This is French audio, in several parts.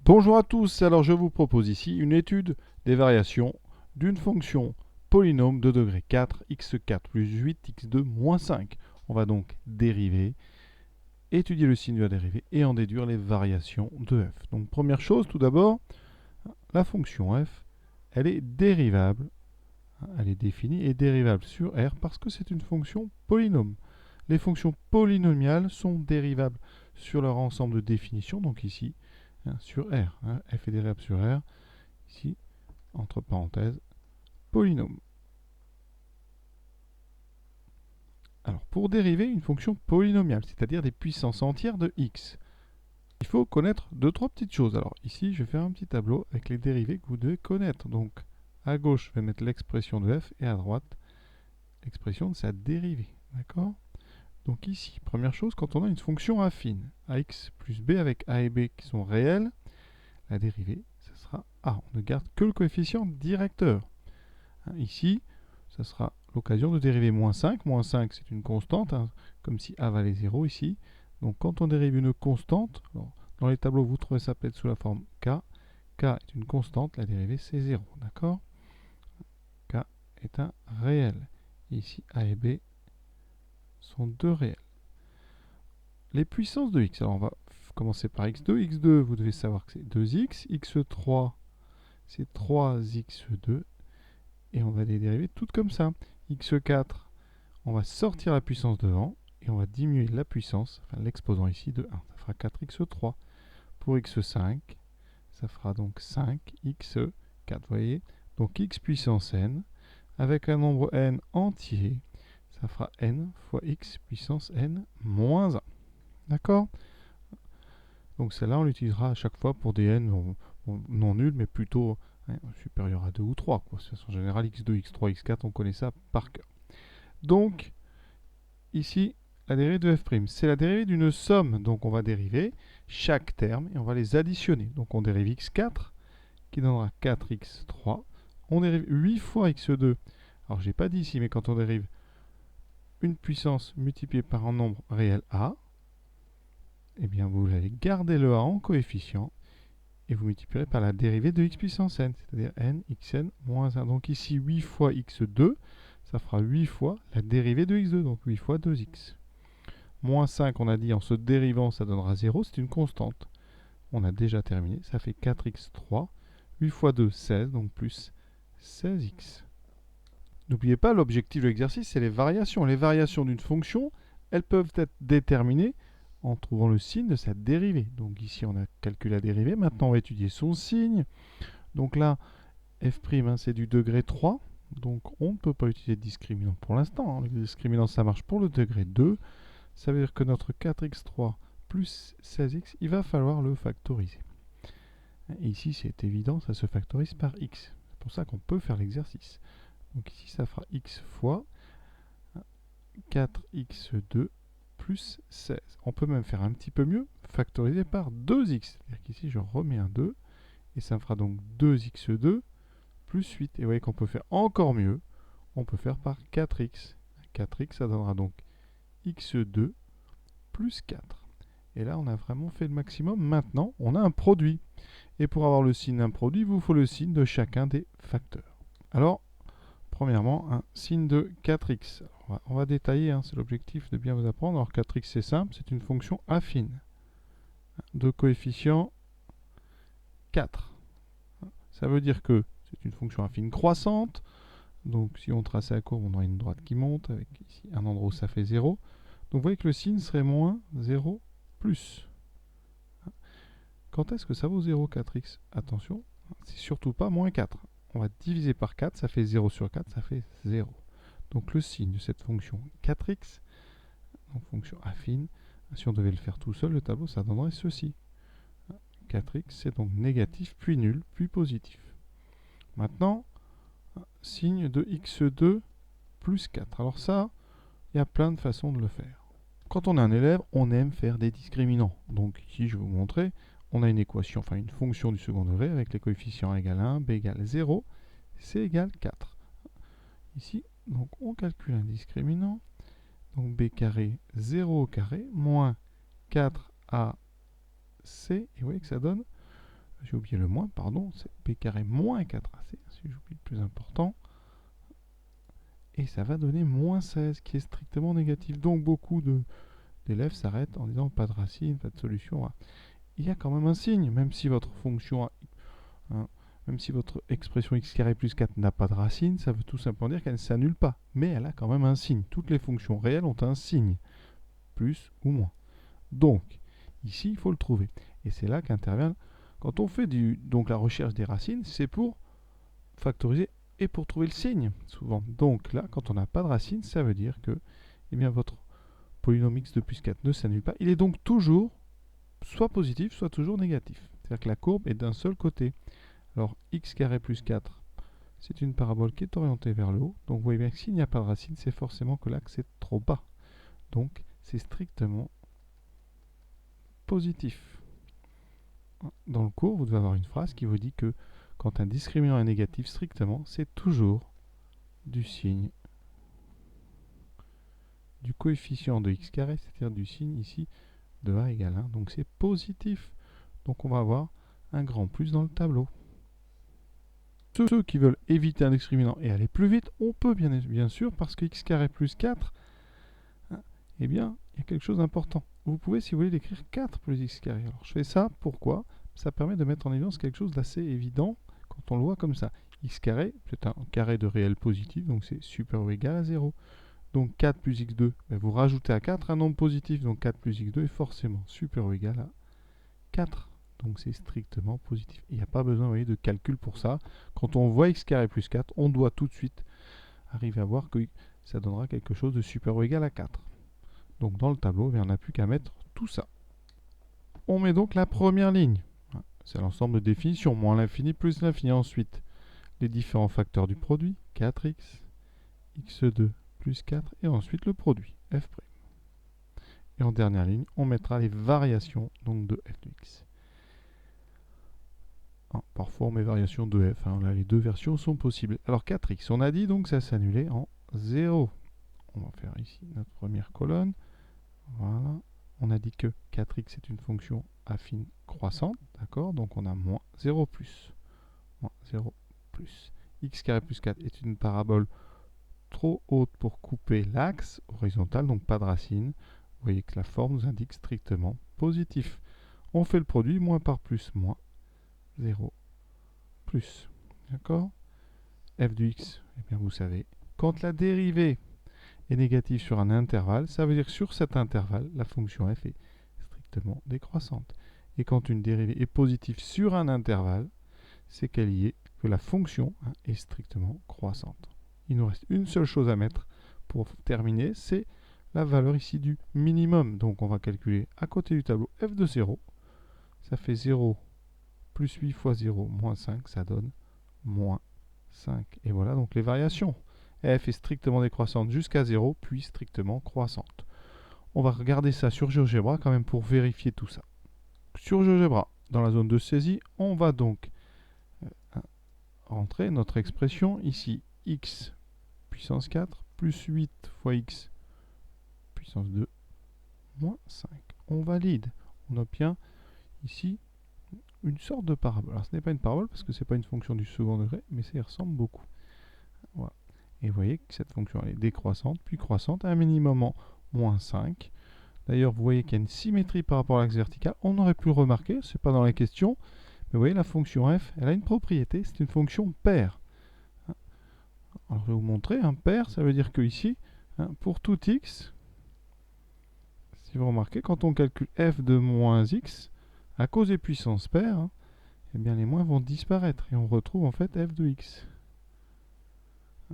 Bonjour à tous, alors je vous propose ici une étude des variations d'une fonction polynôme de degré 4, x4 plus 8, x2 moins 5. On va donc dériver, étudier le signe de la dérivée et en déduire les variations de f. Donc première chose, tout d'abord, la fonction f, elle est dérivable, elle est définie et dérivable sur r parce que c'est une fonction polynôme. Les fonctions polynomiales sont dérivables sur leur ensemble de définitions, donc ici, sur R. F est dérivable sur R, ici, entre parenthèses, polynôme. Alors, pour dériver une fonction polynomiale, c'est-à-dire des puissances entières de x, il faut connaître deux, trois petites choses. Alors, ici, je vais faire un petit tableau avec les dérivées que vous devez connaître. Donc, à gauche, je vais mettre l'expression de f, et à droite, l'expression de sa dérivée. D'accord ? Donc ici, première chose, quand on a une fonction affine, ax plus b avec a et b qui sont réels, la dérivée, ce sera a. On ne garde que le coefficient directeur. Ici, ça sera l'occasion de dériver moins 5. Moins 5, c'est une constante, comme si a valait 0 ici. Donc quand on dérive une constante, dans les tableaux, vous trouvez ça peut-être sous la forme k. K est une constante, la dérivée c'est 0. D'accord ? K est un réel. Ici, a et b sont deux réels. Les puissances de x. Alors on va commencer par x2. x2, vous devez savoir que c'est 2x. x3, c'est 3x2. Et on va les dériver toutes comme ça. x4, on va sortir la puissance devant. Et on va diminuer la puissance, enfin l'exposant ici, de 1. Ça fera 4x3. Pour x5, ça fera donc 5x4. Vous voyez ? Donc x puissance n, avec un nombre n entier, ça fera n fois x puissance n moins 1. D'accord ? Donc celle-là, on l'utilisera à chaque fois pour des n non nuls, mais plutôt supérieurs à 2 ou 3. De façon générale, x2, x3, x4, on connaît ça par cœur. Donc, ici, la dérivée de f', c'est la dérivée d'une somme. Donc on va dériver chaque terme et on va les additionner. Donc on dérive x4, qui donnera 4x3. On dérive 8 fois x2. Alors je n'ai pas dit ici, mais quand on dérive une puissance multipliée par un nombre réel a, eh bien vous allez garder le a en coefficient et vous multiplierez par la dérivée de x puissance n, c'est-à-dire n xn moins 1. Donc ici 8 fois x2, ça fera 8 fois la dérivée de x2, donc 8 fois 2x. Moins 5, on a dit en se dérivant, ça donnera 0, c'est une constante. On a déjà terminé, ça fait 4x3, 8 fois 2, 16, donc plus 16x. N'oubliez pas, l'objectif de l'exercice, c'est les variations. Les variations d'une fonction, elles peuvent être déterminées en trouvant le signe de sa dérivée. Donc ici, on a calculé la dérivée. Maintenant, on va étudier son signe. Donc là, f', c'est du degré 3. Donc on ne peut pas utiliser de discriminant pour l'instant. Le discriminant, ça marche pour le degré 2. Ça veut dire que notre 4x3 plus 16x, il va falloir le factoriser. Et ici, c'est évident, ça se factorise par x. C'est pour ça qu'on peut faire l'exercice. Donc ici, ça fera x fois 4x2 plus 16. On peut même faire un petit peu mieux, factoriser par 2x. C'est-à-dire qu'ici, je remets un 2, et ça me fera donc 2x2 plus 8. Et vous voyez qu'on peut faire encore mieux. On peut faire par 4x. 4x, ça donnera donc x2 plus 4. Et là, on a vraiment fait le maximum. Maintenant, on a un produit. Et pour avoir le signe d'un produit, il vous faut le signe de chacun des facteurs. Alors, premièrement, un signe de 4x. On va détailler, c'est l'objectif de bien vous apprendre. Alors 4x, c'est simple, c'est une fonction affine de coefficient 4. Ça veut dire que c'est une fonction affine croissante. Donc si on traçait la courbe, on aurait une droite qui monte, avec ici un endroit où ça fait 0. Donc vous voyez que le signe serait moins 0 plus. Quand est-ce que ça vaut 0, 4x? Attention, c'est surtout pas moins 4. On va diviser par 4, ça fait 0 sur 4, ça fait 0. Donc le signe de cette fonction 4x, donc fonction affine, si on devait le faire tout seul, le tableau, ça donnerait ceci. 4x, c'est donc négatif, puis nul, puis positif. Maintenant, signe de x2 plus 4. Alors ça, il y a plein de façons de le faire. Quand on est un élève, on aime faire des discriminants. Donc ici, je vais vous montrer, on a une équation, enfin une fonction du second degré avec les coefficients a égale 1, b égale 0, c égale 4. Ici, donc on calcule un discriminant. Donc b carré 0 au carré moins 4ac, et vous voyez que ça donne j'ai oublié le moins, pardon, c'est b carré moins 4ac, si j'oublie le plus important. Et ça va donner moins 16, qui est strictement négatif. Donc beaucoup d'élèves s'arrêtent en disant pas de racine, pas de solution. Il y a quand même un signe, même si votre fonction, même si votre expression x carré plus 4 n'a pas de racine, ça veut tout simplement dire qu'elle ne s'annule pas. Mais elle a quand même un signe. Toutes les fonctions réelles ont un signe, plus ou moins. Donc, ici, il faut le trouver. Et c'est là qu'intervient, quand on fait donc la recherche des racines, c'est pour factoriser et pour trouver le signe, souvent. Donc là, quand on n'a pas de racine, ça veut dire que eh bien, votre polynôme x de plus 4 ne s'annule pas. Il est donc toujours soit positif, soit toujours négatif. C'est-à-dire que la courbe est d'un seul côté. Alors, x carré plus 4, c'est une parabole qui est orientée vers le haut. Donc vous voyez bien que s'il n'y a pas de racine, c'est forcément que l'axe est trop bas. Donc, c'est strictement positif. Dans le cours, vous devez avoir une phrase qui vous dit que quand un discriminant est négatif strictement, c'est toujours du signe du coefficient de x carré, c'est-à-dire du signe ici de a égale 1. Donc c'est positif. Donc on va avoir un grand plus dans le tableau. Ceux qui veulent éviter un discriminant et aller plus vite, on peut bien sûr, parce que x carré plus 4, eh bien, il y a quelque chose d'important. Vous pouvez, si vous voulez, l'écrire 4 plus x carré. Alors je fais ça, pourquoi? Ça permet de mettre en évidence quelque chose d'assez évident quand on le voit comme ça. X carré, c'est un carré de réel positif, donc c'est supérieur ou égal à 0. Donc 4 plus x2, ben vous rajoutez à 4 un nombre positif, donc 4 plus x2 est forcément supérieur ou égal à 4. Donc c'est strictement positif. Il n'y a pas besoin, vous voyez, de calcul pour ça. Quand on voit x carré plus 4, on doit tout de suite arriver à voir que ça donnera quelque chose de supérieur ou égal à 4. Donc dans le tableau, on n'a plus qu'à mettre tout ça. On met donc la première ligne. C'est l'ensemble de définitions, moins l'infini plus l'infini. Ensuite, les différents facteurs du produit, 4x, x2 plus 4, et ensuite le produit, f'. Et en dernière ligne, on mettra les variations donc de f de x. Parfois on met variation de f, là les deux versions sont possibles. Alors 4x, on a dit donc ça s'annulait en 0. On va faire ici notre première colonne. Voilà. On a dit que 4x est une fonction affine croissante, d'accord? Donc on a moins 0 plus. Moins 0 plus. X carré plus 4 est une parabole trop haute pour couper l'axe horizontal, donc pas de racine. Vous voyez que la forme nous indique strictement positif. On fait le produit, moins par plus, moins 0 plus. D'accord? F de x, eh bien vous savez, quand la dérivée est négative sur un intervalle, ça veut dire que sur cet intervalle, la fonction f est strictement décroissante. Et quand une dérivée est positive sur un intervalle, c'est qu'elle y est, que la fonction est strictement croissante. Il nous reste une seule chose à mettre pour terminer, c'est la valeur ici du minimum. Donc on va calculer à côté du tableau f de 0. Ça fait 0 plus 8 fois 0 moins 5, ça donne moins 5. Et voilà donc les variations. F est strictement décroissante jusqu'à 0, puis strictement croissante. On va regarder ça sur GeoGebra quand même pour vérifier tout ça. Sur GeoGebra, dans la zone de saisie, on va donc rentrer notre expression ici, x puissance 4 plus 8 fois x puissance 2 moins 5. On valide. On obtient ici une sorte de parabole. Alors ce n'est pas une parabole parce que ce n'est pas une fonction du second degré, mais ça y ressemble beaucoup. Voilà. Et vous voyez que cette fonction elle est décroissante, puis croissante, à un minimum en moins 5. D'ailleurs, vous voyez qu'il y a une symétrie par rapport à l'axe vertical. On aurait pu le remarquer, ce n'est pas dans la question, mais vous voyez la fonction f, elle a une propriété, c'est une fonction paire. Alors je vais vous montrer, un paire, ça veut dire que ici, pour tout x, si vous remarquez, quand on calcule f de moins x, à cause des puissances paires, eh bien les moins vont disparaître, et on retrouve en fait f de x.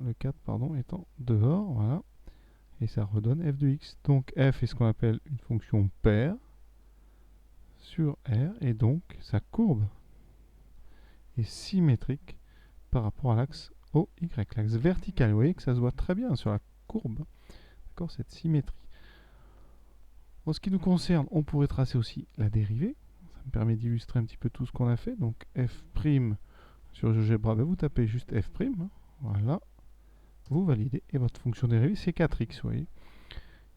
Le 4, pardon, étant dehors, voilà. Et ça redonne f de x. Donc f est ce qu'on appelle une fonction paire sur R, et donc sa courbe est symétrique par rapport à l'axe OY, l'axe vertical. Vous voyez que ça se voit très bien sur la courbe, d'accord, cette symétrie. En ce qui nous concerne, on pourrait tracer aussi la dérivée. Ça me permet d'illustrer un petit peu tout ce qu'on a fait. Donc f' sur GeoGebra, vous tapez juste f', voilà. Vous validez et votre fonction dérivée c'est 4x, vous voyez.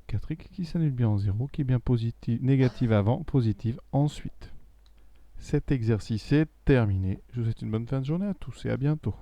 4x qui s'annule bien en 0, qui est bien positive, négative avant, positive ensuite. Cet exercice est terminé. Je vous souhaite une bonne fin de journée à tous et à bientôt.